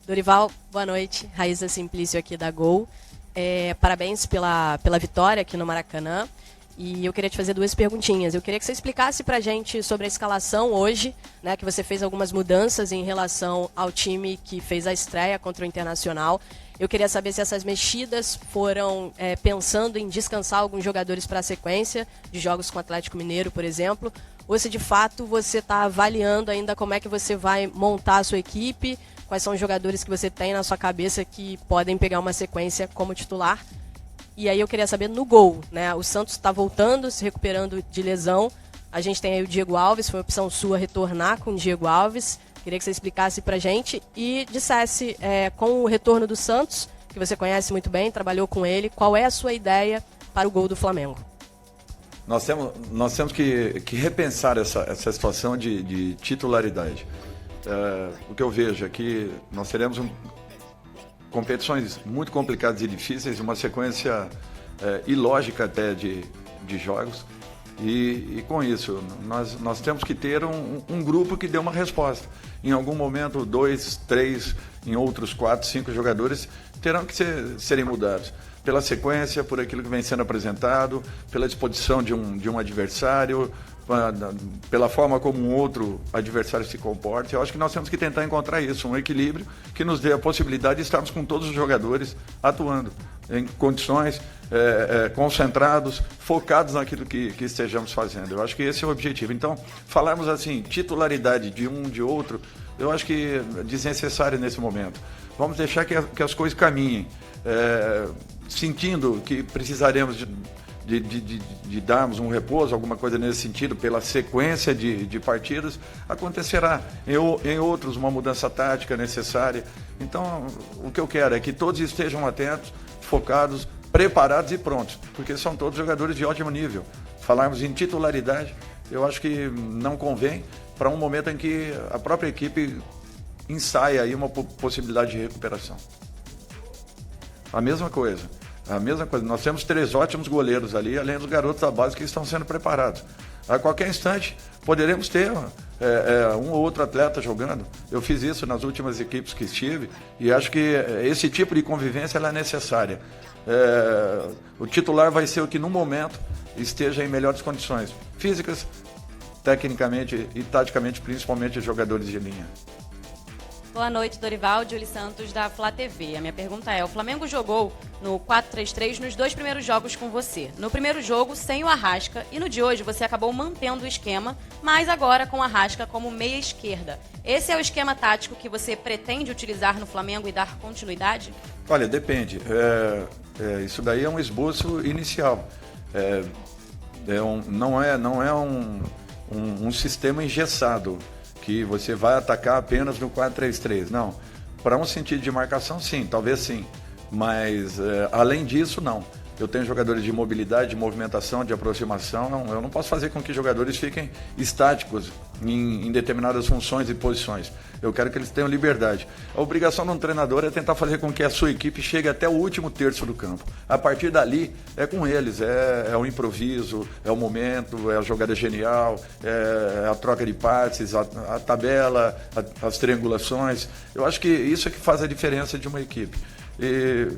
Dorival, boa noite. Raíza Simplício aqui da Gol. Parabéns pela vitória aqui no Maracanã. E eu queria te fazer duas perguntinhas. Eu queria que você explicasse pra gente sobre a escalação hoje, né, que você fez algumas mudanças em relação ao time que fez a estreia contra o Internacional. Eu queria saber se essas mexidas foram pensando em descansar alguns jogadores para a sequência de jogos com o Atlético Mineiro, por exemplo, ou se de fato você está avaliando ainda como é que você vai montar a sua equipe, quais são os jogadores que você tem na sua cabeça que podem pegar uma sequência como titular. E aí eu queria saber no gol, né? O Santos está voltando, se recuperando de lesão. A gente tem aí o Diego Alves, foi opção sua retornar com o Diego Alves. Queria que você explicasse pra gente e dissesse, com o retorno do Santos, que você conhece muito bem, trabalhou com ele, qual é a sua ideia para o gol do Flamengo? Nós temos que repensar essa situação de titularidade. O que eu vejo é que nós teremos competições muito complicadas e difíceis, uma sequência ilógica até de jogos. E com isso, nós temos que ter um grupo que dê uma resposta. Em algum momento, 2, 3, em outros 4, 5 jogadores terão que serem mudados. Pela sequência, por aquilo que vem sendo apresentado, pela disposição de um adversário, pela forma como um outro adversário se comporta. Eu acho que nós temos que tentar encontrar isso, um equilíbrio que nos dê a possibilidade de estarmos com todos os jogadores atuando em condições, concentrados, focados naquilo que estejamos fazendo. Eu acho que esse é o objetivo. Então, falarmos assim, titularidade de um, de outro, eu acho que é desnecessário nesse momento. Vamos deixar que as coisas caminhem, sentindo que precisaremos de darmos um repouso, alguma coisa nesse sentido, pela sequência de partidas, acontecerá. Em outros, uma mudança tática necessária. Então, o que eu quero é que todos estejam atentos, focados, preparados e prontos, porque são todos jogadores de ótimo nível. Falarmos em titularidade, eu acho que não convém para um momento em que a própria equipe ensaia aí uma possibilidade de recuperação. A mesma coisa, nós temos 3 ótimos goleiros ali, além dos garotos da base que estão sendo preparados. A qualquer instante, poderemos ter um ou outro atleta jogando. Eu fiz isso nas últimas equipes que estive e acho que esse tipo de convivência ela é necessária. O titular vai ser o que, no momento, esteja em melhores condições físicas, tecnicamente e taticamente, principalmente os jogadores de linha. Boa noite, Dorival. Júlio Santos, da Flá TV. A minha pergunta é, o Flamengo jogou no 4-3-3 nos 2 primeiros jogos com você. No primeiro jogo, sem o Arrasca, e no de hoje você acabou mantendo o esquema, mas agora com o Arrasca como meia esquerda. Esse é o esquema tático que você pretende utilizar no Flamengo e dar continuidade? Olha, depende. Isso daí é um esboço inicial. Não é um sistema engessado, que você vai atacar apenas no 4-3-3. Não. Para um sentido de marcação, sim, talvez sim. Mas, além disso, não. Eu tenho jogadores de mobilidade, de movimentação, de aproximação. Eu não posso fazer com que jogadores fiquem estáticos em determinadas funções e posições. Eu quero que eles tenham liberdade. A obrigação de um treinador é tentar fazer com que a sua equipe chegue até o último terço do campo. A partir dali, é com eles. É o improviso, é o momento, é a jogada genial, é a troca de passes, a tabela, as triangulações. Eu acho que isso é que faz a diferença de uma equipe. E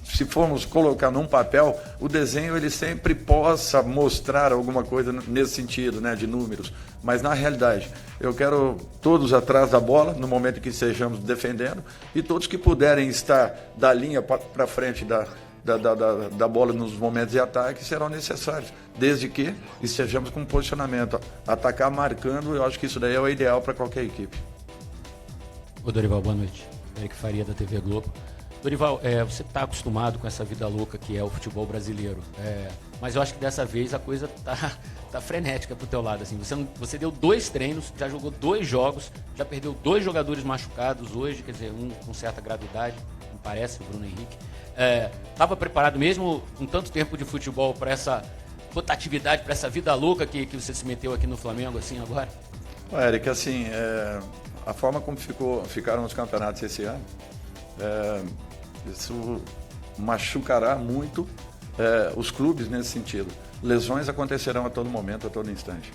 se formos colocar num papel, o desenho ele sempre possa mostrar alguma coisa nesse sentido, né, de números. Mas na realidade, eu quero todos atrás da bola, no momento em que estejamos defendendo, e todos que puderem estar da linha para frente da bola nos momentos de ataque serão necessários, desde que estejamos com um posicionamento. Atacar marcando, eu acho que isso daí é o ideal para qualquer equipe. Ô Dorival, boa noite. Eric Faria, da TV Globo. Dorival, você está acostumado com essa vida louca que é o futebol brasileiro, mas eu acho que dessa vez a coisa tá frenética pro teu lado. Assim. Você deu 2 treinos, já jogou 2 jogos, já perdeu 2 jogadores machucados hoje, quer dizer, um com certa gravidade, me parece, o Bruno Henrique. Estava preparado mesmo com tanto tempo de futebol para essa rotatividade, para essa vida louca que você se meteu aqui no Flamengo assim agora? Eric, assim, a forma como ficaram os campeonatos esse ano, isso machucará muito os clubes nesse sentido. Lesões acontecerão a todo momento, a todo instante.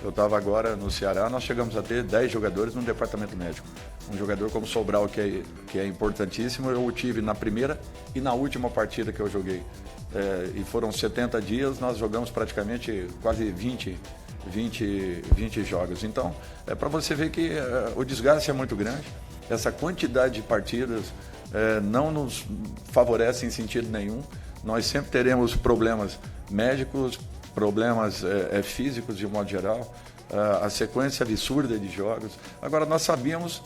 Eu estava agora no Ceará, nós chegamos a ter 10 jogadores no departamento médico. Um jogador como Sobral, que é importantíssimo, eu o tive na primeira e na última partida que eu joguei. E foram 70 dias, nós jogamos praticamente quase 20 jogos. Então, é para você ver que o desgaste é muito grande. Essa quantidade de partidas não nos favorece em sentido nenhum. Nós sempre teremos problemas médicos, problemas físicos de um modo geral, a sequência absurda de jogos. Agora, nós sabemos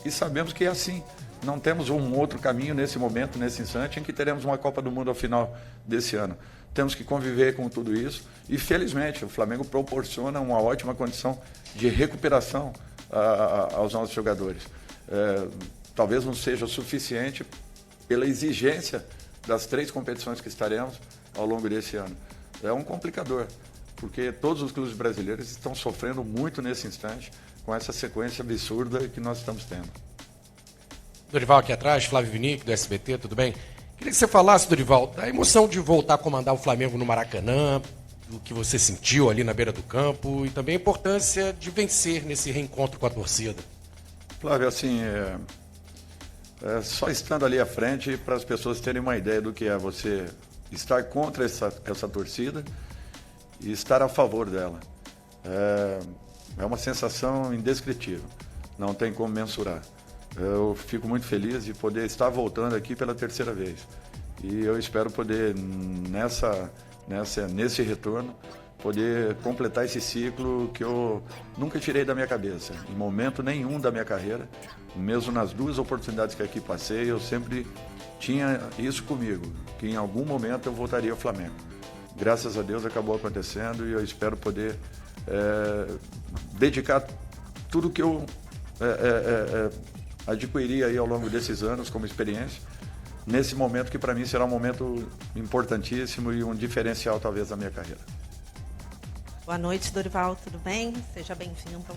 que é assim. Não temos um outro caminho nesse momento, nesse instante, em que teremos uma Copa do Mundo ao final desse ano. Temos que conviver com tudo isso e, felizmente, o Flamengo proporciona uma ótima condição de recuperação aos nossos jogadores. Talvez não seja o suficiente pela exigência das 3 competições que estaremos ao longo desse ano. É um complicador, porque todos os clubes brasileiros estão sofrendo muito nesse instante com essa sequência absurda que nós estamos tendo. Dorival aqui atrás, Flávio Vinick, do SBT, tudo bem? Queria que você falasse, Dorival, da emoção de voltar a comandar o Flamengo no Maracanã, do que você sentiu ali na beira do campo e também a importância de vencer nesse reencontro com a torcida. Flávio, assim, só estando ali à frente para as pessoas terem uma ideia do que é você estar contra essa torcida e estar a favor dela. É uma sensação indescritível, não tem como mensurar. Eu fico muito feliz de poder estar voltando aqui pela 3ª vez. E eu espero poder, nesse retorno, poder completar esse ciclo que eu nunca tirei da minha cabeça. Em momento nenhum da minha carreira, mesmo nas 2 oportunidades que aqui passei, eu sempre tinha isso comigo, que em algum momento eu voltaria ao Flamengo. Graças a Deus acabou acontecendo e eu espero poder dedicar tudo que eu adquiri aí ao longo desses anos como experiência, nesse momento que para mim será um momento importantíssimo e um diferencial talvez da minha carreira. Boa noite, Dorival, tudo bem? Seja bem-vindo.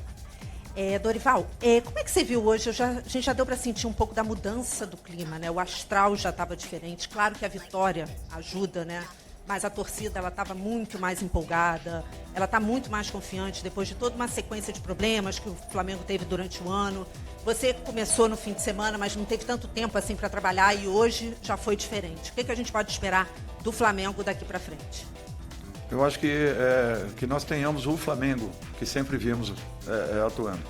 Dorival, como é que você viu hoje? A gente já deu para sentir um pouco da mudança do clima, né? O astral já estava diferente. Claro que a vitória ajuda, né? Mas a torcida ela estava muito mais empolgada, ela está muito mais confiante depois de toda uma sequência de problemas que o Flamengo teve durante o ano. Você começou no fim de semana, mas não teve tanto tempo assim para trabalhar e hoje já foi diferente. O que a gente pode esperar do Flamengo daqui para frente? Eu acho que nós tenhamos o Flamengo que sempre vimos atuando.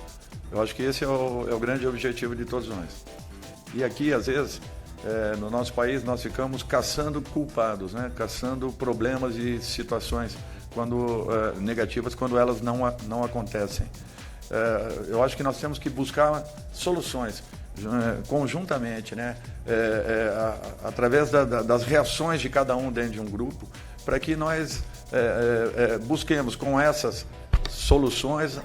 Eu acho que esse é o grande objetivo de todos nós. E aqui, às vezes, no nosso país, nós ficamos caçando culpados, né? Caçando problemas e situações negativas quando elas não acontecem. Eu acho que nós temos que buscar soluções conjuntamente, né? Através das reações de cada um dentro de um grupo, para que nós busquemos com essas soluções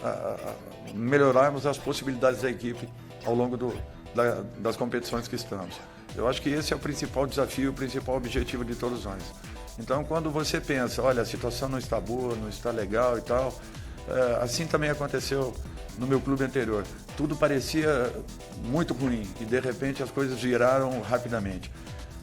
melhorarmos as possibilidades da equipe ao longo das competições que estamos. Eu acho que esse é o principal desafio, o principal objetivo de todos nós. Então, quando você pensa, olha, a situação não está boa, não está legal e tal, assim também aconteceu no meu clube anterior. Tudo parecia muito ruim e, de repente, as coisas viraram rapidamente.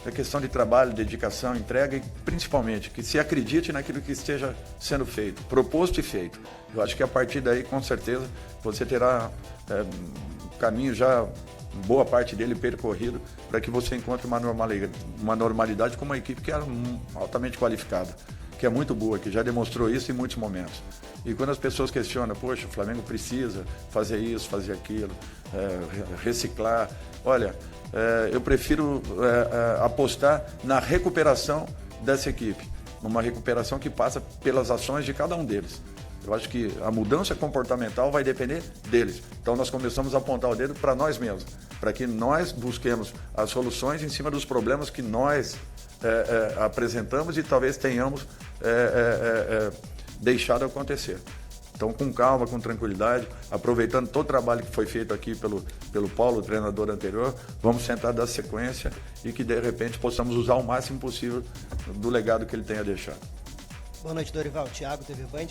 É questão de trabalho, dedicação, entrega e, principalmente, que se acredite naquilo que esteja sendo feito, proposto e feito. Eu acho que a partir daí, com certeza, você terá um caminho já, boa parte dele percorrido, para que você encontre uma normalidade com uma equipe que é altamente qualificada, que é muito boa, que já demonstrou isso em muitos momentos. E quando as pessoas questionam, poxa, o Flamengo precisa fazer isso, fazer aquilo, reciclar, olha, eu prefiro apostar na recuperação dessa equipe, numa recuperação que passa pelas ações de cada um deles. Eu acho que a mudança comportamental vai depender deles. Então nós começamos a apontar o dedo para nós mesmos, para que nós busquemos as soluções em cima dos problemas que nós apresentamos e talvez tenhamos deixado acontecer. Então, com calma, com tranquilidade, aproveitando todo o trabalho que foi feito aqui pelo Paulo, o treinador anterior, vamos tentar dar sequência e que, de repente, possamos usar o máximo possível do legado que ele tenha deixado. Boa noite, Dorival. Thiago, TV Band.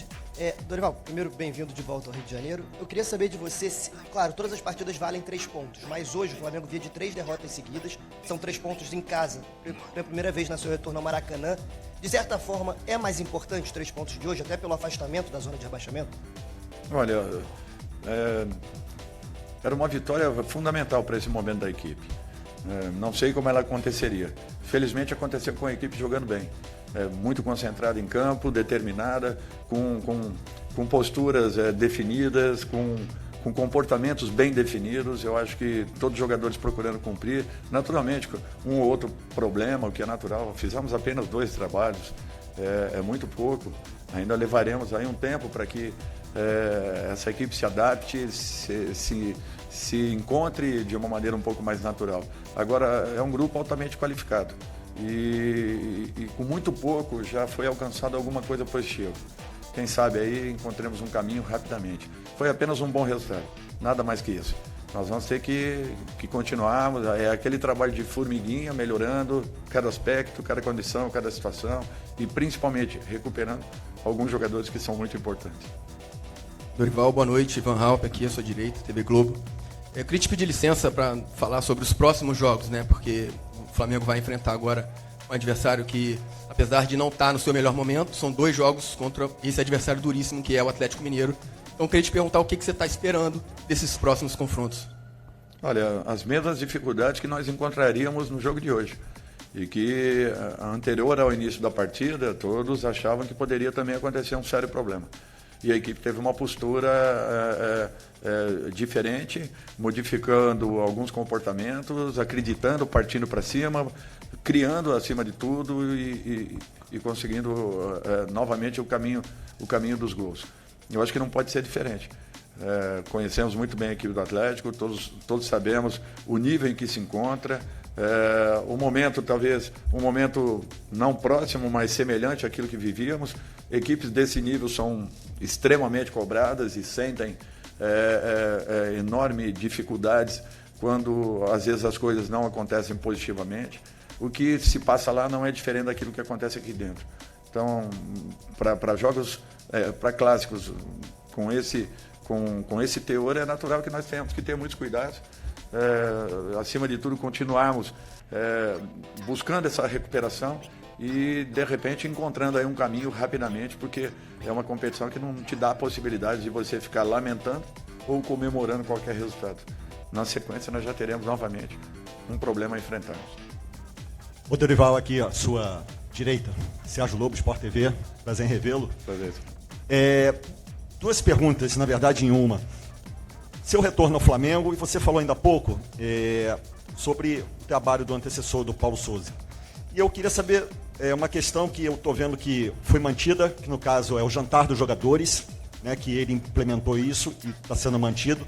Dorival, primeiro, bem-vindo de volta ao Rio de Janeiro. Eu queria saber de você, claro, todas as partidas valem 3 pontos, mas hoje o Flamengo via de 3 derrotas seguidas, são 3 pontos em casa, pela primeira vez na seu retorno ao Maracanã. De certa forma, é mais importante os 3 pontos de hoje, até pelo afastamento da zona de rebaixamento? Olha, era uma vitória fundamental para esse momento da equipe. Não sei como ela aconteceria. Felizmente aconteceu com a equipe jogando bem. Muito concentrada em campo, determinada, com posturas definidas, com comportamentos bem definidos. Eu acho que todos os jogadores procurando cumprir. Naturalmente, um ou outro problema, o que é natural. Fizemos apenas 2 trabalhos, é muito pouco. Ainda levaremos aí um tempo para que essa equipe se adapte, se encontre de uma maneira um pouco mais natural. Agora, é um grupo altamente qualificado e com muito pouco já foi alcançado alguma coisa positiva. Quem sabe aí encontremos um caminho rapidamente. Foi apenas um bom resultado, nada mais que isso. Nós vamos ter que continuarmos, é aquele trabalho de formiguinha, melhorando cada aspecto, cada condição, cada situação e principalmente recuperando alguns jogadores que são muito importantes. Dorival, boa noite. Ivan Halpe aqui à sua direita, TV Globo. Eu queria te pedir licença para falar sobre os próximos jogos, né? Porque o Flamengo vai enfrentar agora um adversário que, apesar de não estar no seu melhor momento, são 2 jogos contra esse adversário duríssimo que é o Atlético Mineiro. Então eu queria te perguntar o que você está esperando desses próximos confrontos. Olha, as mesmas dificuldades que nós encontraríamos no jogo de hoje. E que, anterior ao início da partida, todos achavam que poderia também acontecer um sério problema. E a equipe teve uma postura diferente, modificando alguns comportamentos, acreditando, partindo para cima, criando acima de tudo e conseguindo novamente o caminho dos gols. Eu acho que não pode ser diferente. Conhecemos muito bem a equipe do Atlético, todos sabemos o nível em que se encontra. O momento, talvez, um momento não próximo, mas semelhante àquilo que vivíamos. Equipes desse nível são extremamente cobradas e sentem enormes dificuldades quando, às vezes, as coisas não acontecem positivamente. O que se passa lá não é diferente daquilo que acontece aqui dentro. Então, para jogos, para clássicos com esse teor, é natural que nós tenhamos que ter muitos cuidados. Acima de tudo, continuarmos buscando essa recuperação e, de repente, encontrando aí um caminho rapidamente, porque é uma competição que não te dá a possibilidade de você ficar lamentando ou comemorando qualquer resultado. Na sequência, nós já teremos novamente um problema a enfrentarmos. O Dorival aqui, à sua direita, Sérgio Lobo, Sport TV, prazer em revê-lo. Prazer. 2 perguntas, na verdade, em uma. Seu retorno ao Flamengo, e você falou ainda há pouco sobre o trabalho do antecessor do Paulo Sousa. E eu queria saber uma questão que eu estou vendo que foi mantida, que no caso é o jantar dos jogadores, né, que ele implementou isso e está sendo mantido.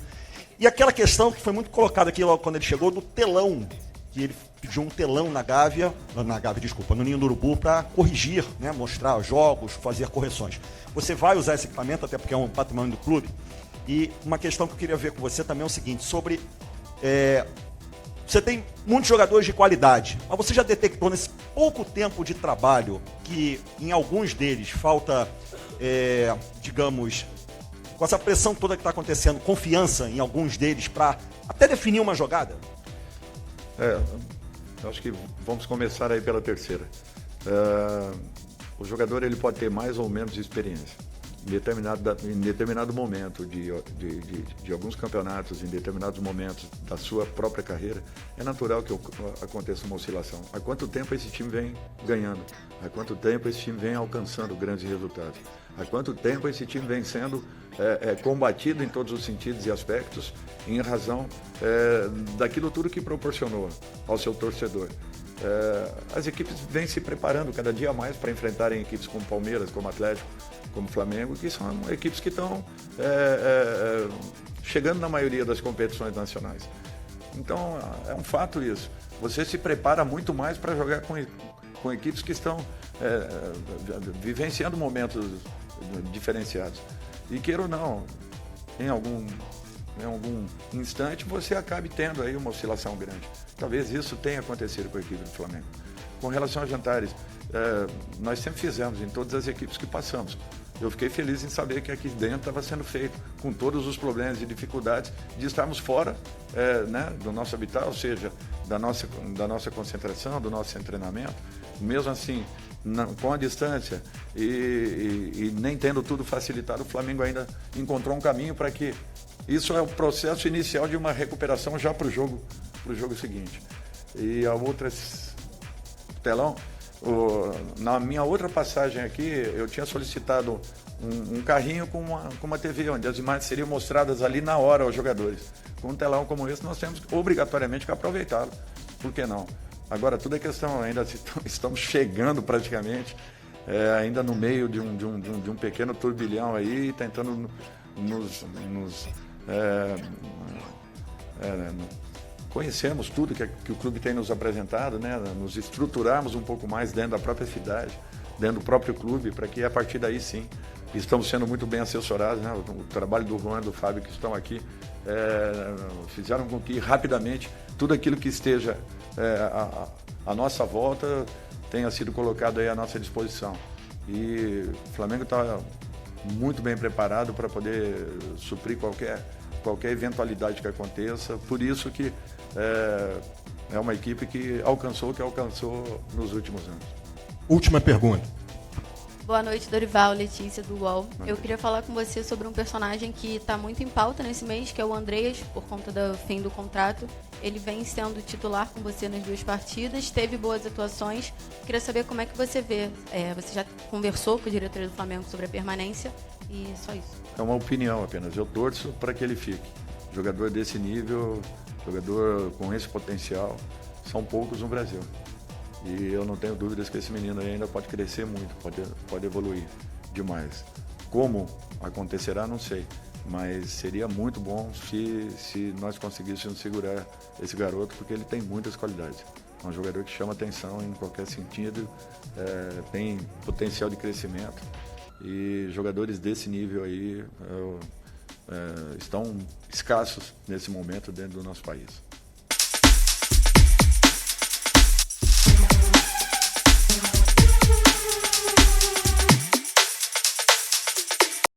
E aquela questão que foi muito colocada aqui logo quando ele chegou, do telão, que ele pediu um telão no Ninho do Urubu para corrigir, né, mostrar jogos, fazer correções. Você vai usar esse equipamento, até porque é um patrimônio do clube. E uma questão que eu queria ver com você também é o seguinte, sobre... você tem muitos jogadores de qualidade, mas você já detectou nesse pouco tempo de trabalho que em alguns deles falta, digamos, com essa pressão toda que está acontecendo, confiança em alguns deles para até definir uma jogada? Acho que vamos começar aí pela terceira. O jogador ele pode ter mais ou menos experiência. Em determinado momento de alguns campeonatos, em determinados momentos da sua própria carreira, é natural que aconteça uma oscilação. Há quanto tempo esse time vem ganhando? Há quanto tempo esse time vem alcançando grandes resultados? Há quanto tempo esse time vem sendo combatido em todos os sentidos e aspectos em razão daquilo tudo que proporcionou ao seu torcedor? As equipes vêm se preparando cada dia mais para enfrentarem equipes como Palmeiras, como Atlético, como Flamengo, que são equipes que estão chegando na maioria das competições nacionais. Então, é um fato isso. Você se prepara muito mais para jogar com equipes que estão vivenciando momentos diferenciados. E queira ou não, em algum instante você acabe tendo aí uma oscilação grande. Talvez isso tenha acontecido com a equipe do Flamengo. Com relação aos jantares, nós sempre fizemos em todas as equipes que passamos. eu fiquei feliz em saber que aqui dentro estava sendo feito, com todos os problemas e dificuldades de estarmos fora né, do nosso habitat, ou seja, da nossa concentração, do nosso treinamento. Mesmo assim, com a distância e nem tendo tudo facilitado, o Flamengo ainda encontrou um caminho para que isso é o processo inicial de uma recuperação já para o jogo seguinte. E a outra, telão, na minha outra passagem aqui, eu tinha solicitado um carrinho com uma TV, onde as imagens seriam mostradas ali na hora aos jogadores. Com um telão como esse, nós temos obrigatoriamente que aproveitá-lo. Por que não? Agora, tudo é questão, ainda estamos chegando praticamente, ainda no meio de um pequeno turbilhão aí, tentando conhecemos tudo que o clube tem nos apresentado, né? Nos estruturarmos um pouco mais dentro da própria cidade, dentro do próprio clube, para que a partir daí sim, estamos sendo muito bem assessorados, né? O trabalho do Juan e do Fábio que estão aqui fizeram com que rapidamente tudo aquilo que esteja à nossa volta tenha sido colocado aí à nossa disposição. E o Flamengo está muito bem preparado para poder suprir qualquer eventualidade que aconteça. Por isso que é uma equipe que alcançou o que alcançou nos últimos anos. Última pergunta. Boa noite, Dorival, Letícia do UOL. Eu queria falar com você sobre um personagem que está muito em pauta nesse mês, que é o Andreas, por conta do fim do contrato. Ele vem sendo titular com você nas 2 partidas, teve boas atuações. Queria saber como é que você vê. Você já conversou com o diretor do Flamengo sobre a permanência e só isso. É uma opinião apenas. Eu torço para que ele fique. Jogador desse nível, jogador com esse potencial, são poucos no Brasil. E eu não tenho dúvidas que esse menino aí ainda pode crescer muito, pode evoluir demais. Como acontecerá, não sei. Mas seria muito bom se nós conseguíssemos segurar esse garoto, porque ele tem muitas qualidades. É um jogador que chama atenção em qualquer sentido, tem potencial de crescimento. E jogadores desse nível aí estão escassos nesse momento dentro do nosso país.